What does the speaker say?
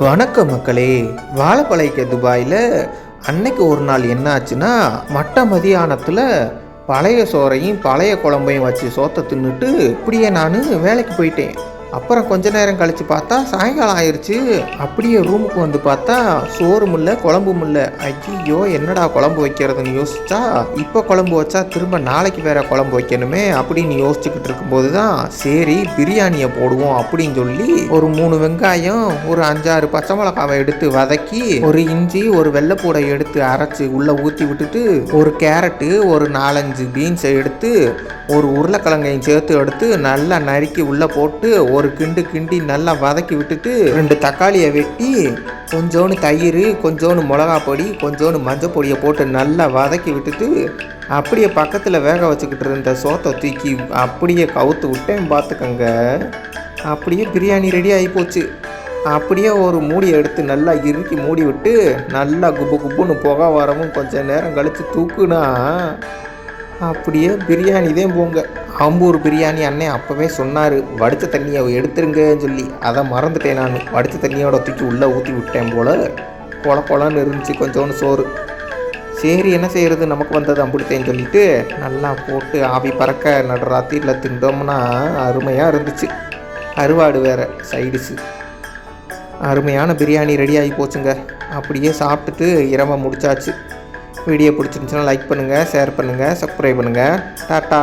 வணக்கம் மக்களே. வாழைப்பழைக்க துபாயில் அன்னைக்கு ஒரு நாள் என்ன ஆச்சுன்னா, மட்ட மதியானத்தில் பழைய சோறையும் பழைய குழம்பையும் வச்சு சோத்தை தின்னுட்டு இப்படியே நான் வேலைக்கு போயிட்டேன். அப்புறம் கொஞ்ச நேரம் கழித்து பார்த்தா சாயங்காலம் ஆயிடுச்சு. அப்படியே ரூமுக்கு வந்து பார்த்தா சோறும் இல்லை குழம்பும் இல்லை. ஐயோ என்னடா குழம்பு வைக்கிறதுன்னு யோசிச்சா, இப்போ குழம்பு வச்சா திரும்ப நாளைக்கு வேற குழம்பு வைக்கணுமே அப்படின்னு யோசிச்சுக்கிட்டு இருக்கும்போது தான் சரி பிரியாணியை போடுவோம் அப்படின்னு சொல்லி ஒரு 3 வெங்காயம், ஒரு 5-6 பச்சை மிளகாவை எடுத்து வதக்கி, ஒரு இஞ்சி, ஒரு வெள்ளைப்பூடை எடுத்து அரைச்சி உள்ளே ஊற்றி விட்டுட்டு, ஒரு கேரட்டு, ஒரு 4-5 பீன்ஸை எடுத்து, ஒரு உருளைக்கிழங்கையும் சேர்த்து எடுத்து நல்லா நறுக்கி உள்ளே போட்டு ஒரு கிண்டி நல்லா வதக்கி விட்டுட்டு, 2 தக்காளியை வெட்டி, கொஞ்சோண்டு தயிர், கொஞ்சோண்டு மிளகா பொடி, கொஞ்சோண்டு மஞ்சள் பொடியை போட்டு நல்லா வதக்கி விட்டுட்டு, அப்படியே பக்கத்தில் வேக வச்சுக்கிட்டு இருந்த சோத்தை தூக்கி அப்படியே கவுத்து விட்டேன் பார்த்துக்கங்க. அப்படியே பிரியாணி ரெடி ஆகி போச்சு. அப்படியே ஒரு மூடியை எடுத்து நல்லா இறுக்கி மூடி விட்டு நல்லா குப்புன்னு புகை வரவும் கொஞ்சம் நேரம் கழித்து தூக்குனா அப்படியே பிரியாணி தான் போங்க. ஆம்பூர் பிரியாணி அண்ணன் அப்போவே சொன்னார், வடித்த தண்ணியை எடுத்துருங்கன்னு சொல்லி. அதை மறந்துட்டேன் நான். வடித்த தண்ணியோட தூக்கி உள்ளே ஊற்றி விட்டேன் போல். கொலன்னு இருந்துச்சு கொஞ்சோன்னு சோறு. சரி என்ன செய்கிறது, நமக்கு வந்தது அம்பிடுத்தேன்னு சொல்லிட்டு நல்லா போட்டு ஆவி பறக்க நடுராத்திரியில் தின்றோம்னா அருமையாக இருந்துச்சு. கருவாடு வேறு சைடிஷு. அருமையான பிரியாணி ரெடி ஆகி போச்சுங்க. அப்படியே சாப்பிட்டுட்டு இரவை முடிச்சாச்சு. வீடியோ பிடிச்சிருந்துச்சுன்னா லைக் பண்ணுங்கள், ஷேர் பண்ணுங்கள், சப்ஸ்கிரைப் பண்ணுங்கள். டாட்டா.